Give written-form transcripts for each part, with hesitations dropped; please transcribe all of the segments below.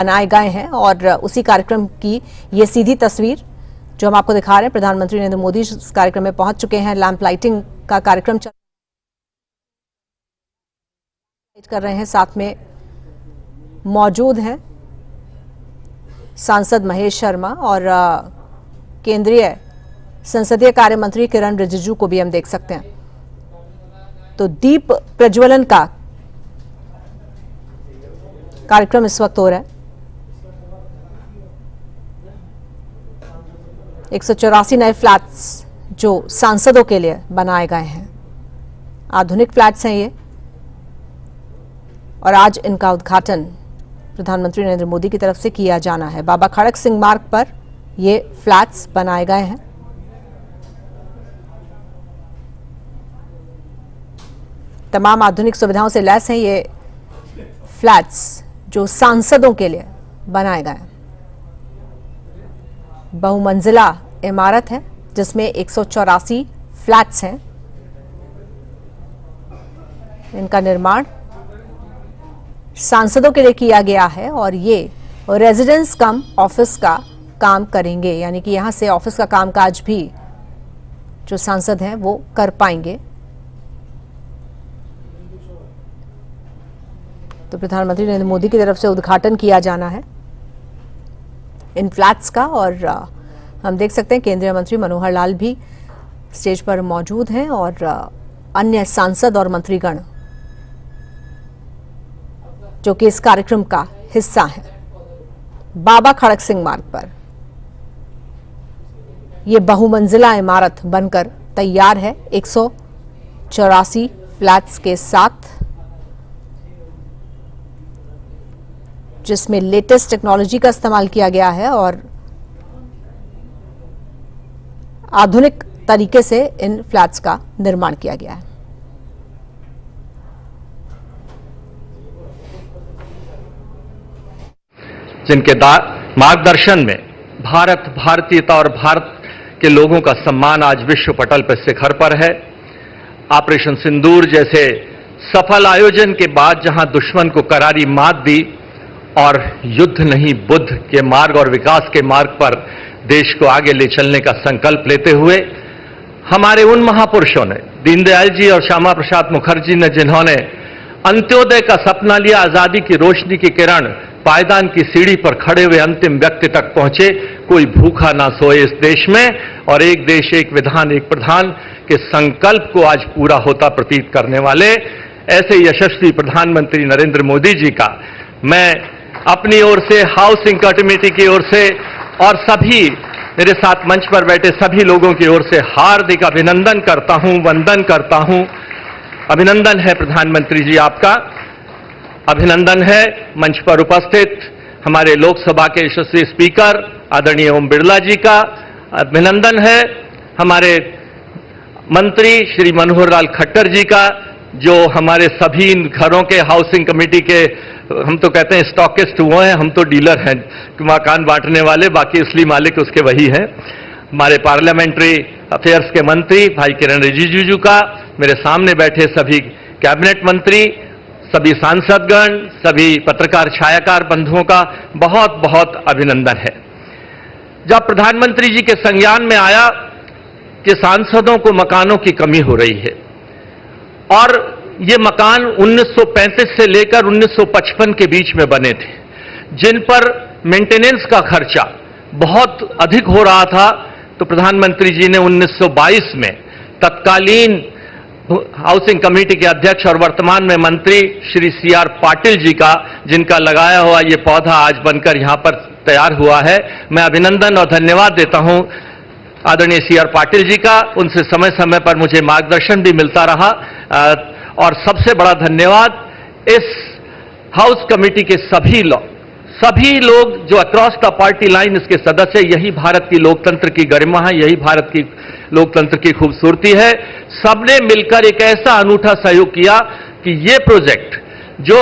बनाए गए हैं और उसी कार्यक्रम की ये सीधी तस्वीर जो हम आपको दिखा रहे हैं। प्रधानमंत्री नरेंद्र मोदी इस कार्यक्रम में पहुंच चुके हैं। लैंप लाइटिंग का कार्यक्रम कर रहे हैं। साथ में मौजूद हैं सांसद महेश शर्मा और केंद्रीय संसदीय कार्य मंत्री किरण रिजिजू को भी हम देख सकते हैं। तो दीप प्रज्वलन का कार्यक्रम इस वक्त हो रहा है। 184 नए फ्लैट्स जो सांसदों के लिए बनाए गए हैं, आधुनिक फ्लैट्स हैं ये, और आज इनका उद्घाटन प्रधानमंत्री नरेंद्र मोदी की तरफ से किया जाना है। बाबा खड़क सिंह मार्ग पर ये फ्लैट्स बनाए गए हैं। तमाम आधुनिक सुविधाओं से लैस हैं ये फ्लैट्स जो सांसदों के लिए बनाए गए हैं। बहुमंजिला इमारत है जिसमें 184 फ्लैट्स हैं। इनका निर्माण सांसदों के लिए किया गया है और ये रेजिडेंस कम ऑफिस का काम करेंगे, यानी कि यहां से ऑफिस का कामकाज भी जो सांसद हैं वो कर पाएंगे। तो प्रधानमंत्री नरेंद्र मोदी की तरफ से उद्घाटन किया जाना है इन फ्लैट्स का, और हम देख सकते हैं केंद्रीय मंत्री मनोहर लाल भी स्टेज पर मौजूद हैं और अन्य सांसद और मंत्रीगण जो कि इस कार्यक्रम का हिस्सा है। बाबा खड़क सिंह मार्ग पर यह बहुमंजिला इमारत बनकर तैयार है 184 फ्लैट्स के साथ, जिसमें लेटेस्ट टेक्नोलॉजी का इस्तेमाल किया गया है और आधुनिक तरीके से इन फ्लैट्स का निर्माण किया गया है। जिनके मार्गदर्शन में भारत, भारतीयता और भारत के लोगों का सम्मान आज विश्व पटल पर शिखर पर है। ऑपरेशन सिंदूर जैसे सफल आयोजन के बाद जहां दुश्मन को करारी मात दी और युद्ध नहीं बुद्ध के मार्ग और विकास के मार्ग पर देश को आगे ले चलने का संकल्प लेते हुए हमारे उन महापुरुषों ने, दीनदयाल जी और श्यामा प्रसाद मुखर्जी ने, जिन्होंने अंत्योदय का सपना लिया, आजादी की रोशनी की किरण, पायदान की सीढ़ी पर खड़े हुए अंतिम व्यक्ति तक पहुंचे। कोई भूखा ना सोए इस देश में, और एक देश एक विधान एक प्रधान के संकल्प को आज पूरा होता प्रतीत करने वाले ऐसे यशस्वी प्रधानमंत्री नरेंद्र मोदी जी का मैं अपनी ओर से, हाउसिंग कमेटी की ओर से और सभी मेरे साथ मंच पर बैठे सभी लोगों की ओर से हार्दिक अभिनंदन करता हूं, वंदन करता हूं। अभिनंदन है प्रधानमंत्री जी आपका, अभिनंदन है मंच पर उपस्थित हमारे लोकसभा के यशस्वी स्पीकर आदरणीय ओम बिरला जी का, अभिनंदन है हमारे मंत्री श्री मनोहर लाल खट्टर जी का, जो हमारे सभी घरों के हाउसिंग कमेटी के, हम तो कहते हैं स्टॉकिस्ट वो हैं, हम तो डीलर हैं, मकान बांटने वाले, बाकी असली मालिक उसके वही हैं। हमारे पार्लियामेंट्री अफेयर्स के मंत्री भाई किरण रिजिजू का, मेरे सामने बैठे सभी कैबिनेट मंत्री, सभी सांसदगण, सभी पत्रकार छायाकार बंधुओं का बहुत बहुत अभिनंदन है। जब प्रधानमंत्री जी के संज्ञान में आया कि सांसदों को मकानों की कमी हो रही है और ये मकान 1935 से लेकर 1955 के बीच में बने थे, जिन पर मेंटेनेंस का खर्चा बहुत अधिक हो रहा था, तो प्रधानमंत्री जी ने 1922 में तत्कालीन हाउसिंग कमेटी के अध्यक्ष और वर्तमान में मंत्री श्री CR पाटिल जी का, जिनका लगाया हुआ ये पौधा आज बनकर यहां पर तैयार हुआ है, मैं अभिनंदन और धन्यवाद देता हूं आदरणीय CR पाटिल जी का। उनसे समय समय पर मुझे मार्गदर्शन भी मिलता रहा, और सबसे बड़ा धन्यवाद इस हाउस कमेटी के सभी लोग जो अक्रॉस द पार्टी लाइन इसके सदस्य, यही भारत की लोकतंत्र की गरिमा है, यही भारत की लोकतंत्र की खूबसूरती है। सबने मिलकर एक ऐसा अनूठा सहयोग किया कि ये प्रोजेक्ट जो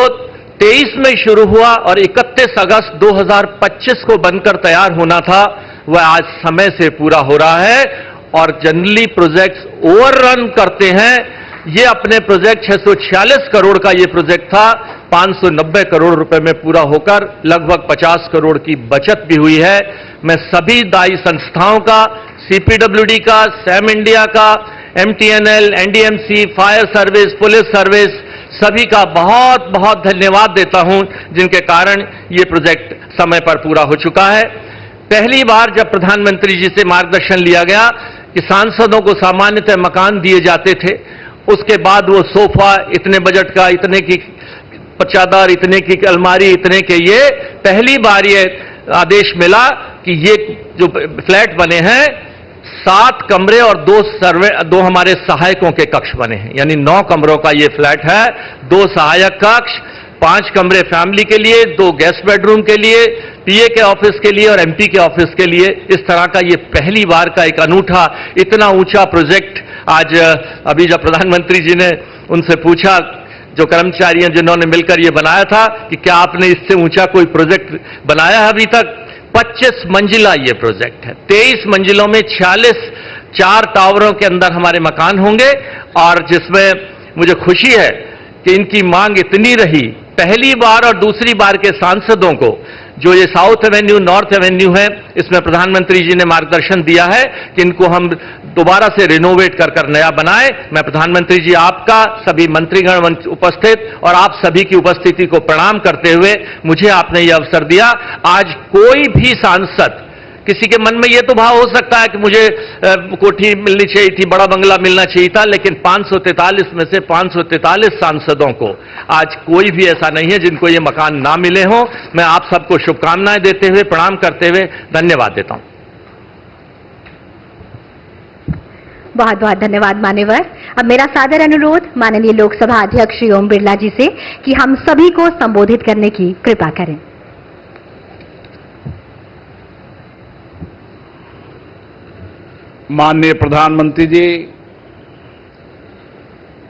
23 में शुरू हुआ और 31 अगस्त 2025 को बनकर तैयार होना था, वह आज समय से पूरा हो रहा है। और जनरली प्रोजेक्ट्स ओवररन करते हैं, ये अपने प्रोजेक्ट 646 करोड़ का ये प्रोजेक्ट था, 590 करोड़ रुपए में पूरा होकर लगभग 50 करोड़ की बचत भी हुई है। मैं सभी दायी संस्थाओं का, सीपीडब्ल्यूडी का, सैम इंडिया का, MTNL, NDMC, fire service, police service, सभी का बहुत बहुत धन्यवाद देता हूं, जिनके कारण ये प्रोजेक्ट समय पर पूरा हो चुका है। पहली बार जब प्रधानमंत्री जी से मार्गदर्शन लिया गया कि सांसदों को सामान्यतः मकान दिए जाते थे, उसके बाद वो सोफा इतने बजट का, इतने की चादर, इतने की अलमारी, इतने के, ये पहली बार ये आदेश मिला कि ये जो फ्लैट बने हैं 7 कमरे और 2 हमारे सहायकों के कक्ष बने हैं, यानी 9 कमरों का ये फ्लैट है। 2 सहायक कक्ष, 5 कमरे फैमिली के लिए, 2 गेस्ट बेडरूम के लिए, पीए के ऑफिस के लिए और एमपी के ऑफिस के लिए। इस तरह का ये पहली बार का एक अनूठा, इतना ऊंचा प्रोजेक्ट आज अभी जब प्रधानमंत्री जी ने उनसे पूछा, जो कर्मचारी हैं जिन्होंने मिलकर ये बनाया था, कि क्या आपने इससे ऊंचा कोई प्रोजेक्ट बनाया है अभी तक? 25 मंजिला ये प्रोजेक्ट है। 23 मंजिलों में 4 टावरों के अंदर हमारे मकान होंगे, और जिसमें मुझे खुशी है कि इनकी मांग इतनी रही, पहली बार और दूसरी बार के सांसदों को, जो ये साउथ एवेन्यू, नॉर्थ एवेन्यू है, इसमें प्रधानमंत्री जी ने मार्गदर्शन दिया है कि इनको हम दोबारा से रिनोवेट कर नया बनाए। मैं प्रधानमंत्री जी आपका, सभी मंत्रीगण उपस्थित और आप सभी की उपस्थिति को प्रणाम करते हुए मुझे आपने ये अवसर दिया। आज कोई भी सांसद, किसी के मन में यह तो भाव हो सकता है कि मुझे कोठी मिलनी चाहिए थी, बड़ा बंगला मिलना चाहिए था, लेकिन 543 में से 543 सांसदों को आज कोई भी ऐसा नहीं है जिनको ये मकान ना मिले हों। मैं आप सबको शुभकामनाएं देते हुए, प्रणाम करते हुए धन्यवाद देता हूं। बहुत बहुत धन्यवाद मान्यवर। अब मेरा सादर अनुरोध माननीय लोकसभा अध्यक्ष श्री ओम बिरला जी से कि हम सभी को संबोधित करने की कृपा करें। माननीय प्रधानमंत्री जी,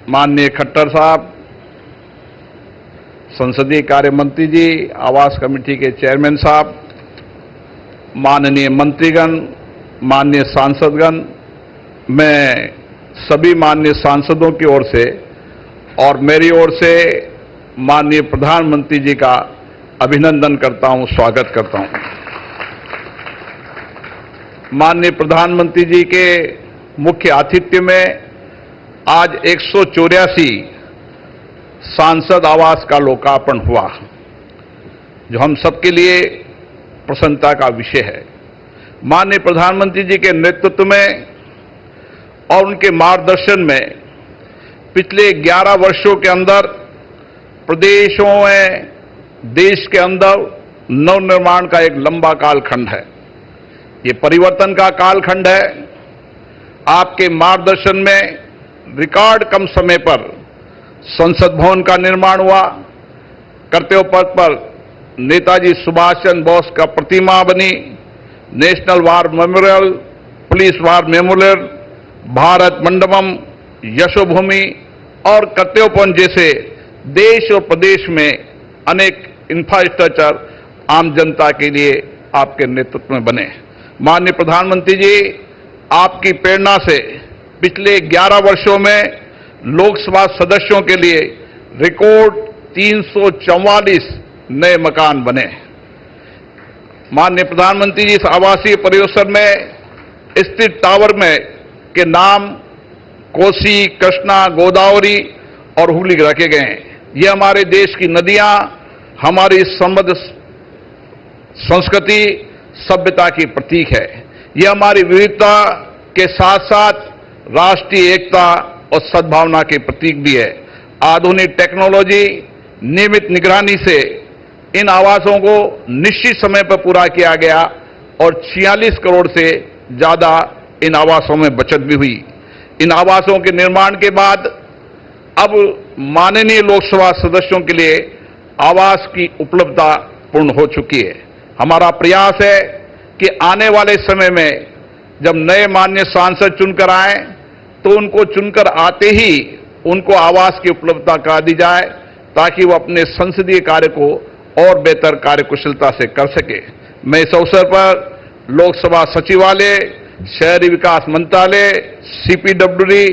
माननीय खट्टर साहब, संसदीय कार्य मंत्री जी, आवास कमेटी के चेयरमैन साहब, माननीय मंत्रीगण, माननीय सांसदगण, मैं सभी माननीय सांसदों की ओर से और मेरी ओर से माननीय प्रधानमंत्री जी का अभिनंदन करता हूं, स्वागत करता हूं। माननीय प्रधानमंत्री जी के मुख्य आतिथ्य में आज 184 सांसद आवास का लोकार्पण हुआ, जो हम सबके लिए प्रसन्नता का विषय है। माननीय प्रधानमंत्री जी के नेतृत्व में और उनके मार्गदर्शन में पिछले 11 वर्षों के अंदर प्रदेशों में, देश के अंदर नवनिर्माण का एक लंबा कालखंड है। ये परिवर्तन का कालखंड है। आपके मार्गदर्शन में रिकॉर्ड कम समय पर संसद भवन का निर्माण हुआ। कर्तव्य पथ पर नेताजी सुभाष चंद्र बोस का प्रतिमा बनी। National war memorial, police war memorial, Bharat Mandapam, Yashobhoomi और कर्तव्यपथ जैसे देश और प्रदेश में अनेक इंफ्रास्ट्रक्चर आम जनता के लिए आपके नेतृत्व में बने। माननीय प्रधानमंत्री जी, आपकी प्रेरणा से पिछले 11 वर्षों में लोकसभा सदस्यों के लिए रिकॉर्ड 344 नए मकान बने। माननीय प्रधानमंत्री जी, इस आवासीय परिसर में स्थित टावर में के नाम कोसी, कृष्णा, गोदावरी और हुगली रखे गए हैं। ये हमारे देश की नदियां, हमारी समृद्ध संस्कृति, सभ्यता की प्रतीक है। यह हमारी विविधता के साथ साथ राष्ट्रीय एकता और सद्भावना के प्रतीक भी है। आधुनिक टेक्नोलॉजी, नियमित निगरानी से इन आवासों को निश्चित समय पर पूरा किया गया और 46 करोड़ से ज्यादा इन आवासों में बचत भी हुई। इन आवासों के निर्माण के बाद अब माननीय लोकसभा सदस्यों के लिए आवास की उपलब्धता पूर्ण हो चुकी है। हमारा प्रयास है कि आने वाले समय में जब नए माननीय सांसद चुनकर आए तो उनको चुनकर आते ही उनको आवास की उपलब्धता करा दी जाए, ताकि वो अपने संसदीय कार्य को और बेहतर कार्यकुशलता से कर सके। मैं इस अवसर पर लोकसभा सचिवालय, शहरी विकास मंत्रालय, सीपीडब्ल्यूडी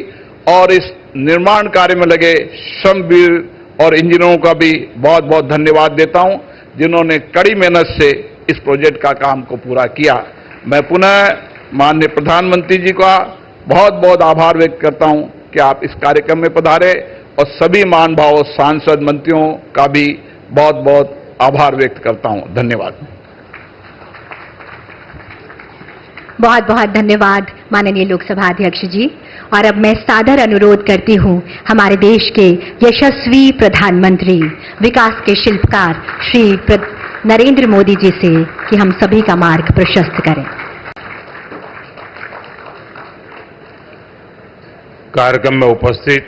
और इस निर्माण कार्य में लगे श्रमवीर और इंजीनियरों का भी बहुत बहुत धन्यवाद देता हूं, जिन्होंने कड़ी मेहनत से इस प्रोजेक्ट का काम को पूरा किया। मैं पुनः माननीय प्रधानमंत्री जी का बहुत बहुत आभार व्यक्त करता हूं कि आप इस कार्यक्रम में पधारे, और सभी महानुभावों, सांसद, मंत्रियों का भी बहुत बहुत आभार व्यक्त करता हूं। धन्यवाद। बहुत बहुत धन्यवाद माननीय लोकसभा अध्यक्ष जी। और अब मैं सादर अनुरोध करती हूं हमारे देश के यशस्वी प्रधानमंत्री, विकास के शिल्पकार श्री नरेंद्र मोदी जी से कि हम सभी का मार्ग प्रशस्त करें। कार्यक्रम में उपस्थित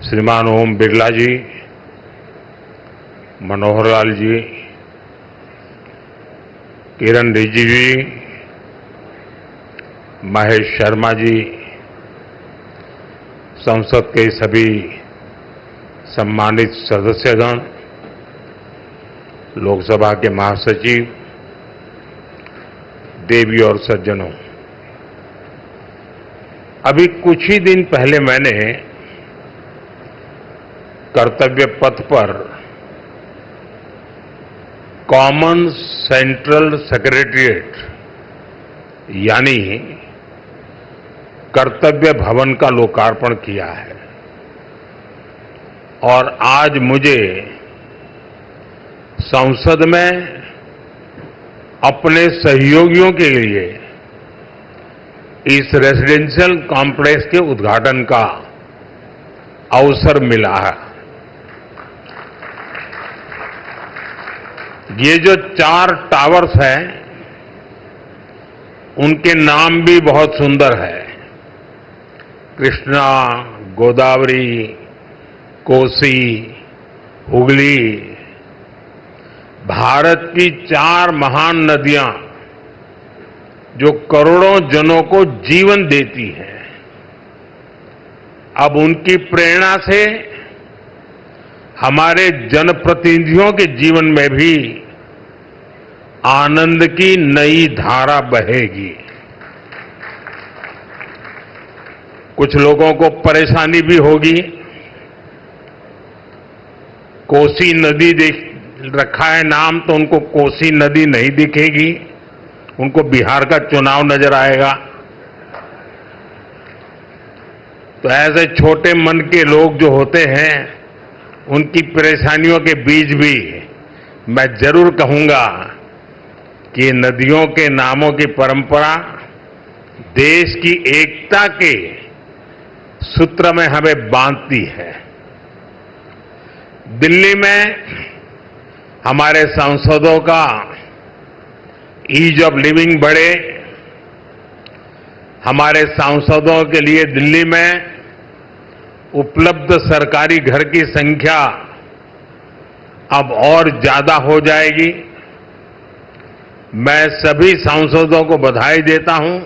श्रीमान ओम बिरला जी, मनोहर लाल जी, किरण रिजिजू जी, महेश शर्मा जी, संसद के सभी सम्मानित सदस्यगण, लोकसभा के महासचिव, देवी और सज्जनों, अभी कुछ ही दिन पहले मैंने कर्तव्य पथ पर कॉमन सेंट्रल सेक्रेटेरिएट यानी कर्तव्य भवन का लोकार्पण किया है, और आज मुझे संसद में अपने सहयोगियों के लिए इस रेजिडेंशियल कॉम्प्लेक्स के उद्घाटन का अवसर मिला है। ये जो 4 टावर्स हैं, उनके नाम भी बहुत सुंदर है। कृष्णा, गोदावरी, कोसी, हुगली, भारत की 4 महान नदियां जो करोड़ों जनों को जीवन देती हैं, अब उनकी प्रेरणा से हमारे जनप्रतिनिधियों के जीवन में भी आनंद की नई धारा बहेगी। कुछ लोगों को परेशानी भी होगी। कोसी नदी देख रखा है नाम, तो उनको कोसी नदी नहीं दिखेगी, उनको बिहार का चुनाव नजर आएगा। तो ऐसे छोटे मन के लोग जो होते हैं, उनकी परेशानियों के बीच भी मैं जरूर कहूंगा कि नदियों के नामों की परंपरा देश की एकता के सूत्र में हमें बांधती है। दिल्ली में हमारे सांसदों का ईज ऑफ लिविंग बढ़े, हमारे सांसदों के लिए दिल्ली में उपलब्ध सरकारी घर की संख्या अब और ज्यादा हो जाएगी। मैं सभी सांसदों को बधाई देता हूं।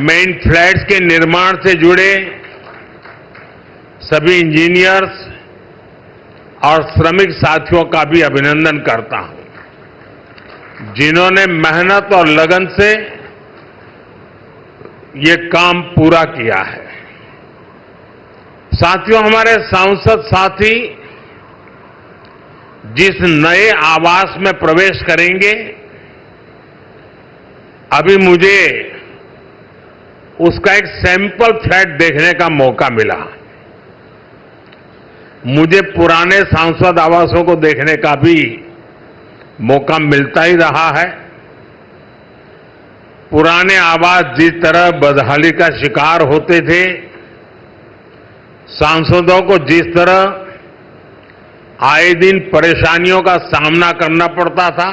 मेन फ्लैट्स के निर्माण से जुड़े सभी इंजीनियर्स और श्रमिक साथियों का भी अभिनंदन करता हूं, जिन्होंने मेहनत और लगन से ये काम पूरा किया है। साथियों, हमारे सांसद साथी जिस नए आवास में प्रवेश करेंगे, अभी मुझे उसका एक सैंपल फ्लैट देखने का मौका मिला। मुझे पुराने सांसद आवासों को देखने का भी मौका मिलता ही रहा है। पुराने आवास जिस तरह बदहाली का शिकार होते थे, सांसदों को जिस तरह आए दिन परेशानियों का सामना करना पड़ता था,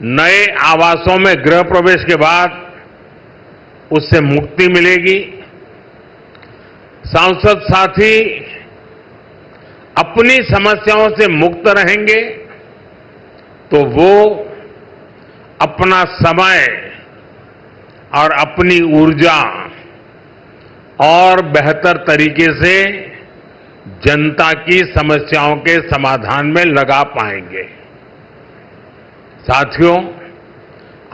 नए आवासों में गृह प्रवेश के बाद उससे मुक्ति मिलेगी। सांसद साथी अपनी समस्याओं से मुक्त रहेंगे तो वो अपना समय और अपनी ऊर्जा और बेहतर तरीके से जनता की समस्याओं के समाधान में लगा पाएंगे। साथियों,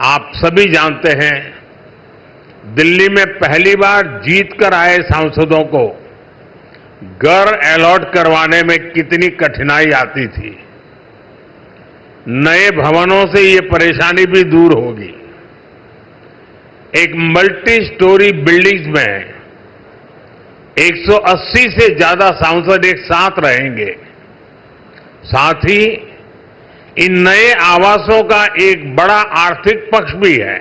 आप सभी जानते हैं दिल्ली में पहली बार जीत कर आए सांसदों को घर अलॉट करवाने में कितनी कठिनाई आती थी। नए भवनों से ये परेशानी भी दूर होगी। एक मल्टी स्टोरी बिल्डिंग्स में 180 से ज्यादा सांसद एक साथ रहेंगे। साथ ही इन नए आवासों का एक बड़ा आर्थिक पक्ष भी है।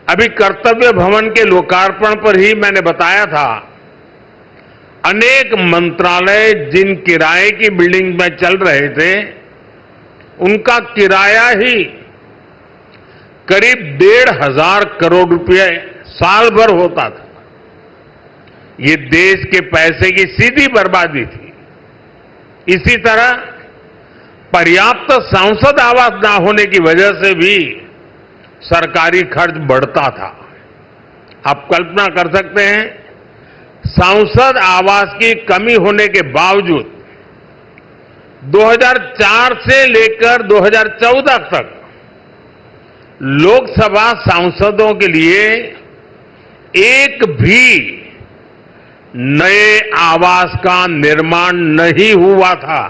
अभी कर्तव्य भवन के लोकार्पण पर ही मैंने बताया था, अनेक मंत्रालय जिन किराए की बिल्डिंग में चल रहे थे, उनका किराया ही करीब 1,500 करोड़ रुपए साल भर होता था। ये देश के पैसे की सीधी बर्बादी थी। इसी तरह पर्याप्त सांसद आवास न होने की वजह से भी सरकारी खर्च बढ़ता था। आप कल्पना कर सकते हैं, सांसद आवास की कमी होने के बावजूद 2004 से लेकर 2014 तक लोकसभा सांसदों के लिए एक भी नए आवास का निर्माण नहीं हुआ था।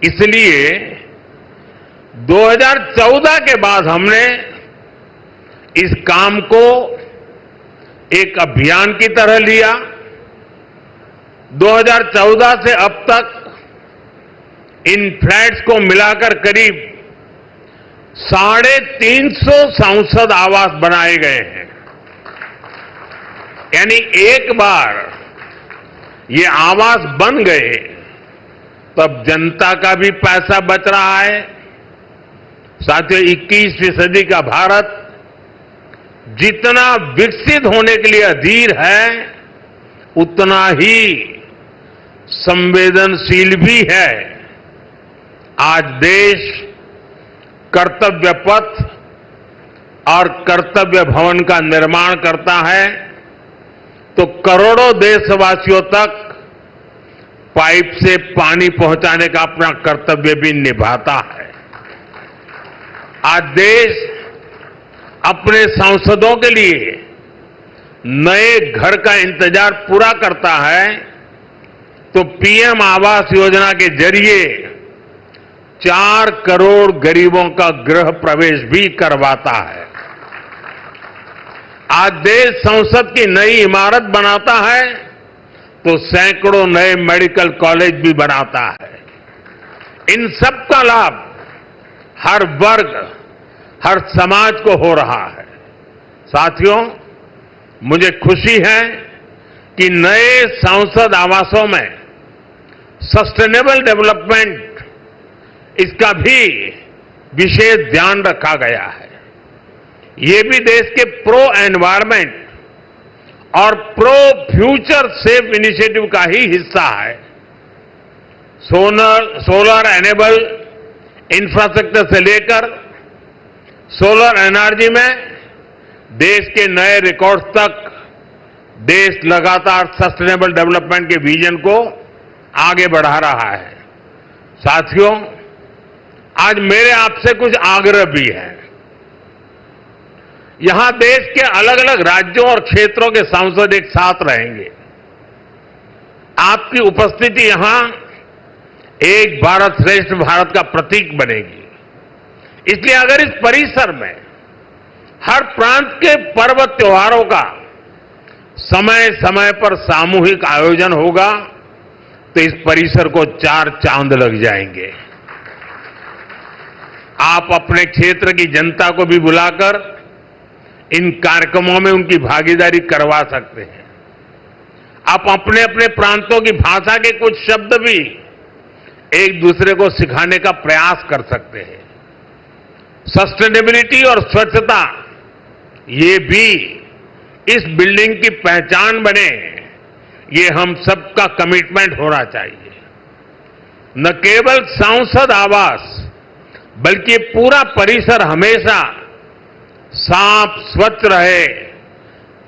इसलिए 2014 के बाद हमने इस काम को एक अभियान की तरह लिया। 2014 से अब तक इन फ्लैट्स को मिलाकर करीब 350 सांसद आवास बनाए गए हैं। यानी एक बार ये आवास बन गए तब जनता का भी पैसा बच रहा है। साथियों, 21वीं सदी का भारत जितना विकसित होने के लिए अधीर है, उतना ही संवेदनशील भी है। आज देश कर्तव्य पथ और कर्तव्य भवन का निर्माण करता है तो करोड़ों देशवासियों तक पाइप से पानी पहुंचाने का अपना कर्तव्य भी निभाता है। आज देश अपने सांसदों के लिए नए घर का इंतजार पूरा करता है तो पीएम आवास योजना के जरिए 4 करोड़ गरीबों का गृह प्रवेश भी करवाता है। आज देश संसद की नई इमारत बनाता है तो सैकड़ों नए मेडिकल कॉलेज भी बनाता है। इन सब का लाभ हर वर्ग, हर समाज को हो रहा है। साथियों, मुझे खुशी है कि नए सांसद आवासों में सस्टेनेबल डेवलपमेंट, इसका भी विशेष ध्यान रखा गया है। ये भी देश के प्रो एनवायरमेंट और प्रो फ्यूचर सेफ इनिशिएटिव का ही हिस्सा है। सोलर एनेबल इंफ्रास्ट्रक्चर से लेकर सोलर एनर्जी में देश के नए रिकॉर्ड्स तक देश लगातार सस्टेनेबल डेवलपमेंट के विजन को आगे बढ़ा रहा है। साथियों, आज मेरे आपसे कुछ आग्रह भी है। यहां देश के अलग अलग राज्यों और क्षेत्रों के सांसद एक साथ रहेंगे। आपकी उपस्थिति यहां एक भारत श्रेष्ठ भारत का प्रतीक बनेगी। इसलिए अगर इस परिसर में हर प्रांत के पर्व त्योहारों का समय समय पर सामूहिक आयोजन होगा तो इस परिसर को 4 चांद लग जाएंगे। आप अपने क्षेत्र की जनता को भी बुलाकर इन कार्यक्रमों में उनकी भागीदारी करवा सकते हैं। आप अपने अपने प्रांतों की भाषा के कुछ शब्द भी एक दूसरे को सिखाने का प्रयास कर सकते हैं। सस्टेनेबिलिटी और स्वच्छता, ये भी इस बिल्डिंग की पहचान बने, ये हम सबका कमिटमेंट होना चाहिए। न केवल सांसद आवास बल्कि पूरा परिसर हमेशा साफ स्वच्छ रहे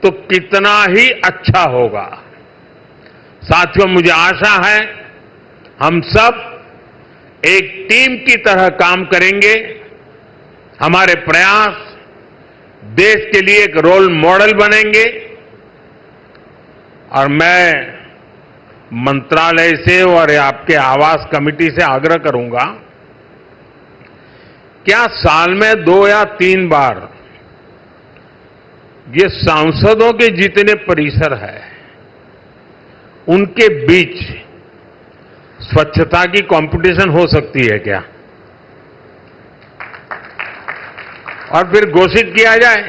तो कितना ही अच्छा होगा। साथियों, मुझे आशा है हम सब एक टीम की तरह काम करेंगे। हमारे प्रयास देश के लिए एक रोल मॉडल बनेंगे। और मैं मंत्रालय से और आपके आवास कमेटी से आग्रह करूंगा, क्या साल में 2 या 3 बार ये सांसदों के जितने परिसर है उनके बीच स्वच्छता की कंपटीशन हो सकती है क्या? और फिर घोषित किया जाए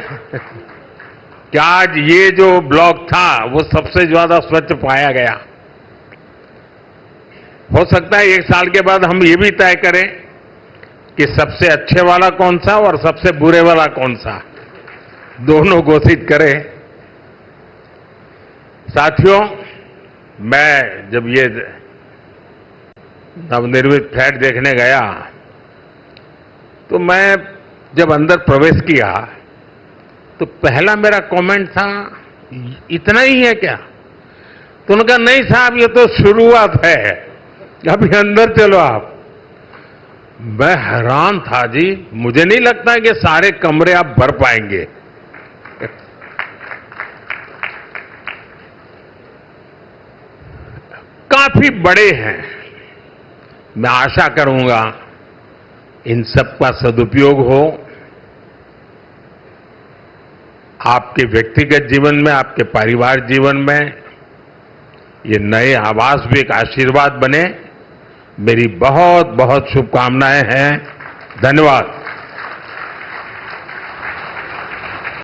कि आज ये जो ब्लॉक था वो सबसे ज्यादा स्वच्छ पाया गया। हो सकता है 1 साल के बाद हम ये भी तय करें कि सबसे अच्छे वाला कौन सा और सबसे बुरे वाला कौन सा, दोनों घोषित करें। साथियों, मैं जब ये नवनिर्मित फ्लैट देखने गया तो मैं जब अंदर प्रवेश किया तो पहला मेरा कमेंट था, इतना ही है क्या? तो उन्होंने कहा, नहीं साहब, ये तो शुरुआत है, अभी अंदर चलो आप। मैं हैरान था जी, मुझे नहीं लगता कि सारे कमरे आप भर पाएंगे। काफी बड़े हैं। मैं आशा करूंगा इन सब का सदुपयोग हो, आपके व्यक्तिगत जीवन में, आपके परिवार जीवन में ये नए आवास भी एक आशीर्वाद बने। मेरी बहुत बहुत शुभकामनाएं हैं। धन्यवाद।